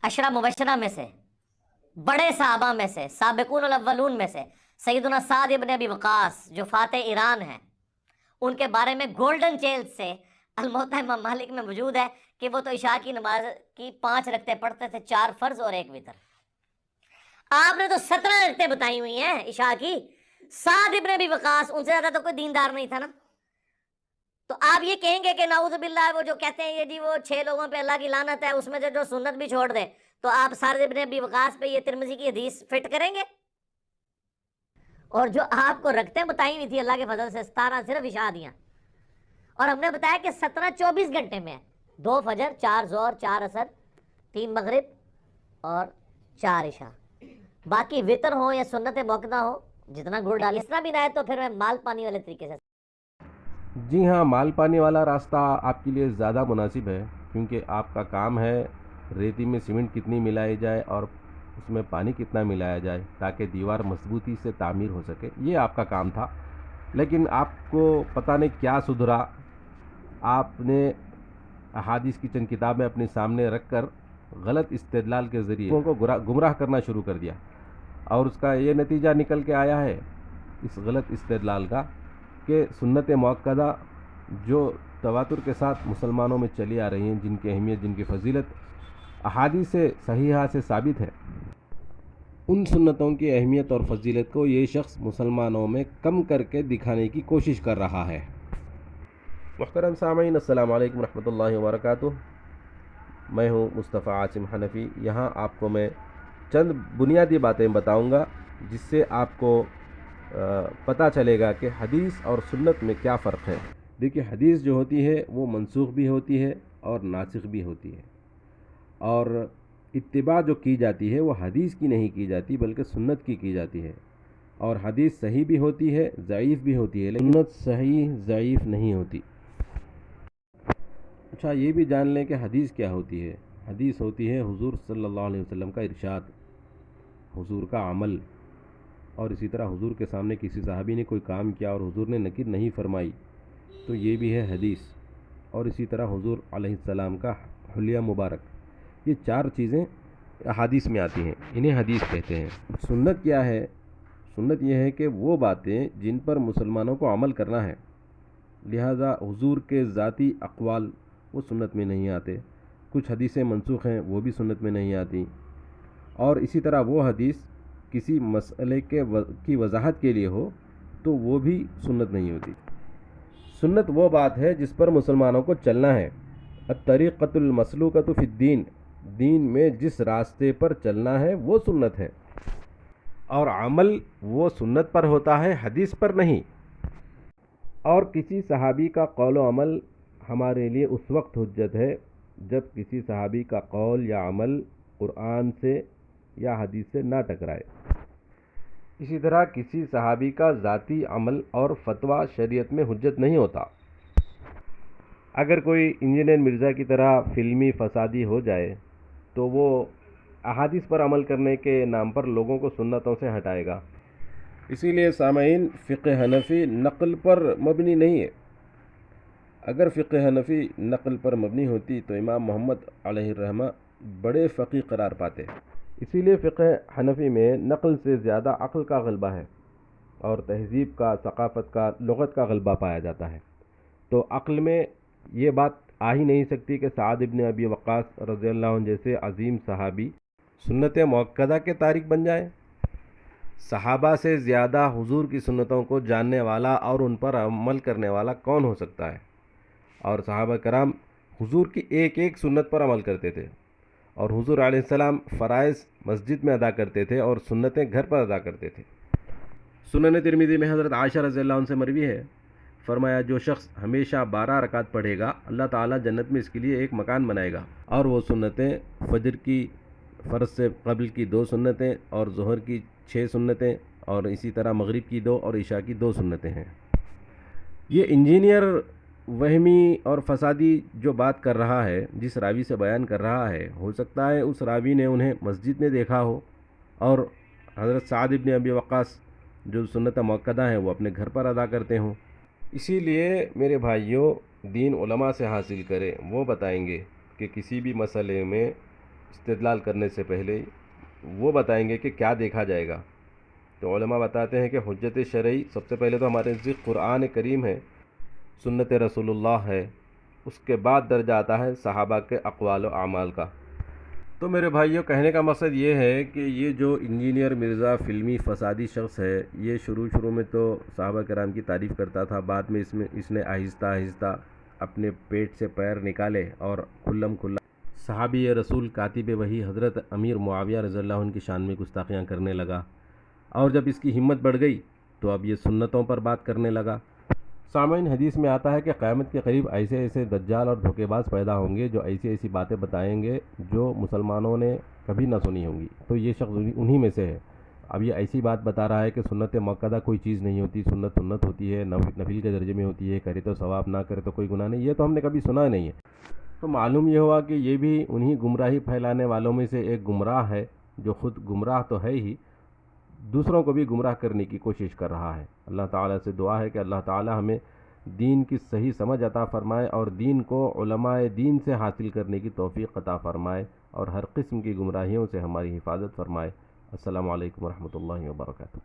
अशरा मुबशरा में से, बड़े साहबा में से, साबिकून अल अव्वलून में से सैयदुना साद इब्न अबी वक़ास जो फातह ईरान हैं, उनके बारे में गोल्डन चेल्स से अलमुअत्ता इमाम मालिक में मौजूद है कि वो तो इशा की नमाज की 5 रकते पढ़ते थे, 4 फर्ज और 1 वितर। आपने तो 17 रकते बताई हुई हैं इशा की। साद इब्न अबी वक़ास, उनसे ज्यादा तो कोई दीनदार नहीं था ना। तो आप ये कहेंगे कि नाउज़ु बिल्लाह, वो जो कहते हैं ये जी वो 6 लोगों पे अल्लाह की लानत है, उसमें जो सुन्नत भी छोड़ दे, तो आप साद इब्न अबी वक़ास पे ये तिरमिज़ी की हदीस फिट करेंगे? और जो आपको रकतें बताई हुई थी अल्लाह के फजल से 17 सिर्फ इशा दियाँ, और हमने बताया कि 17 24 घंटे में है। 2 फजर, 4 ज़ोहर, 4 असर, 3 मगरिब और 4 इशा। बाकी वितर हो या सुन्नत मुअक्कदा हो, जितना गुड़ डाल, इस तरह भी ना है तो फिर मैं माल पानी वाले तरीके से। जी हाँ, माल पानी वाला रास्ता आपके लिए ज़्यादा मुनासिब है, क्योंकि आपका काम है रेती में सीमेंट कितनी मिलाई जाए और उसमें पानी कितना मिलाया जाए ताकि दीवार मजबूती से तामीर हो सके। ये आपका काम था, लेकिन आपको पता नहीं क्या सुधरा, आपने अहादीस की चंद किताबें अपने सामने रख कर गलत इस्तेदलाल के ज़रिए लोगों को गुमराह करना शुरू कर दिया, और उसका ये नतीजा निकल के आया है इस गलत इस्तेदलाल का कि सुन्नत मुअक्कदा जो तवातुर के साथ मुसलमानों में चली आ रही हैं, जिनकी अहमियत, जिनकी फजीलत अहादीस से सहीहा से साबित है, उन सुन्नतों की अहमियत और फजीलत को ये शख्स मुसलमानों में कम करके दिखाने की कोशिश कर रहा है। मुहतरम सामीन, अस्सलाम वालेकुम रहमतुल्लाहि व बरकातुहू। मैं हूँ मुस्तफ़ा आसिम हनफ़ी। यहाँ आपको मैं चंद बुनियादी बातें बताऊँगा जिससे आपको पता चलेगा कि हदीस और सुन्नत में क्या फ़र्क है। देखिए, हदीस जो होती है वो मनसूख भी होती है और नासिख भी होती है, और इत्तिबा जो की जाती है वो हदीस की नहीं की जाती बल्कि सुन्नत की जाती है। और हदीस सही भी होती है, ज़ईफ़ भी होती है, लेकिन सुन्नत सही ज़ईफ़ नहीं होती। अच्छा, ये भी जान लें कि हदीस क्या होती है। हदीस होती है हुज़ूर सल्लल्लाहु अलैहि वसल्लम का इरशाद, हुज़ूर का अमल, और इसी तरह हुज़ूर के सामने किसी सहाबी ने कोई काम किया और हुज़ूर ने नकीर नहीं फरमाई, तो ये भी है हदीस। और इसी तरह हुज़ूर अलैहिस्सलाम का हुलिया मुबारक, ये 4 चीज़ें अहादीस में आती हैं, इन्हें हदीस कहते हैं। सुन्नत क्या है? सुन्नत यह है कि वो बातें जिन पर मुसलमानों को अमल करना है, लिहाजा हुज़ूर के ज़ाती अक़वाल वो सुन्नत में नहीं आते। कुछ हदीसें मनसूख हैं, वो भी सुन्नत में नहीं आती। और इसी तरह वो हदीस किसी मसले की वजाहत के लिए हो तो वो भी सुन्नत नहीं होती। सुन्नत वो बात है जिस पर मुसलमानों को चलना है। अत्तरीक़तुल मसलूक़तु फ़िद्दीन, दीन में जिस रास्ते पर चलना है वो सुन्नत है, और अमल वो सुन्नत पर होता है, हदीस पर नहीं। और किसी सहाबी का कौल व अमल हमारे लिए उस वक्त हुज्जत है जब किसी सहाबी का कौल या अमल कुरान से या हदीस से ना टकराए। इसी तरह किसी सहाबी का ज़ाती अमल और फतवा शरीयत में हुज्जत नहीं होता। अगर कोई इंजीनियर मिर्ज़ा की तरह फिल्मी फसादी हो जाए तो वो अहादीस पर अमल करने के नाम पर लोगों को सुन्नतों से हटाएगा। इसीलिए सामईन, फ़िक़्ह हनफ़ी नक़ल पर मबनी नहीं है। अगर फ़िक़्ह हनफ़ी नक़ल पर मबनी होती तो इमाम मोहम्मद अलैहिर्रहमा बड़े फ़क़ीह करार पाते। इसीलिए फ़िक़्ह हनफ़ी में नक़ल से ज़्यादा अक़ल का ग़लबा है, और तहज़ीब का, सक़ाफ़त का, लुग़त का ग़लबा पाया जाता है। तो अक़ल में ये बात आ ही नहीं सकती कि साद इब्न अबी वक़ास रज़ियल्लाहु अन्हु जैसे अज़ीम सहाबी सुन्नत मुअक्कदा के तारिक बन जाए। सहाबा से ज़्यादा हुज़ूर की सुन्नतों को जानने वाला और उन पर अमल करने वाला कौन हो सकता है? और सहाबा कराम हुज़ूर की एक एक सुन्नत पर अमल करते थे, और हुज़ूर अलैहिस्सलाम फ़राइज़ मस्जिद में अदा करते थे और सुन्नतें घर पर अदा करते थे। सुनन तिरमिज़ी में हज़रत आयशा रज़ियल्लाहु अन्हा से मरवी है, फरमाया, जो शख्स हमेशा 12 रकात पढ़ेगा अल्लाह ताला जन्नत में इसके लिए एक मकान बनाएगा, और वो सुन्नतें फ़जर की फ़र्ज़ से कबल की 2 सुन्नतें और ज़ोहर की 6 सुन्नतें, और इसी तरह मगरिब की 2 और इशा की 2 सुन्नतें हैं। ये इंजीनियर वहमी और फसादी जो बात कर रहा है, जिस रावी से बयान कर रहा है, हो सकता है उस रावी ने उन्हें मस्जिद में देखा हो, और हज़रत साद इब्न अबी वक़ास जो सुन्नत मुअक्कदा है वो अपने घर पर अदा करते हों। इसीलिए मेरे भाइयों, दीन उलमा से हासिल करें, वो बताएंगे कि किसी भी मसले में استدلال کرنے سے پہلے وہ بتائیں گے کہ کیا دیکھا جائے گا۔ تو علماء بتاتے ہیں کہ حجت شرعی سب سے پہلے تو ہمارے نزدیک قرآن کریم ہے، سنت رسول اللہ ہے، اس کے بعد درجہ آتا ہے صحابہ کے اقوال و اعمال کا۔ تو میرے بھائیوں، کہنے کا مقصد یہ ہے کہ یہ جو انجینئر مرزا فلمی فسادی شخص ہے، یہ شروع میں تو صحابہ کرام کی تعریف کرتا تھا، بعد میں اس نے آہستہ آہستہ اپنے پیٹ سے پیر نکالے اور کھلم کھلا صحابی رسول کاتب وحی حضرت امیر معاویہ رضی اللہ عنہ کی شان میں گستاخیاں کرنے لگا، اور جب اس کی ہمت بڑھ گئی تو اب یہ سنتوں پر بات کرنے لگا۔ سامعین، حدیث میں آتا ہے کہ قیامت کے قریب ایسے دجال اور دھوکے باز پیدا ہوں گے جو ایسی باتیں بتائیں گے جو مسلمانوں نے کبھی نہ سنی ہوں گی، تو یہ شخص انہی میں سے ہے۔ اب یہ ایسی بات بتا رہا ہے کہ سنت مؤکدہ کوئی چیز نہیں ہوتی، سنت ہوتی ہے، نفل کے درجے میں ہوتی ہے، کرے تو ثواب، نہ کرے تو کوئی گناہ نہیں، یہ تو ہم نے کبھی سنا نہیں ہے۔ تو معلوم یہ ہوا کہ یہ بھی انہی گمراہی پھیلانے والوں میں سے ایک گمراہ ہے، جو خود گمراہ تو ہے ہی، دوسروں کو بھی گمراہ کرنے کی کوشش کر رہا ہے۔ اللہ تعالیٰ سے دعا ہے کہ اللہ تعالیٰ ہمیں دین کی صحیح سمجھ عطا فرمائے اور دین کو علماء دین سے حاصل کرنے کی توفیق عطا فرمائے اور ہر قسم کی گمراہیوں سے ہماری حفاظت فرمائے۔ السلام علیکم ورحمۃ اللہ وبرکاتہ۔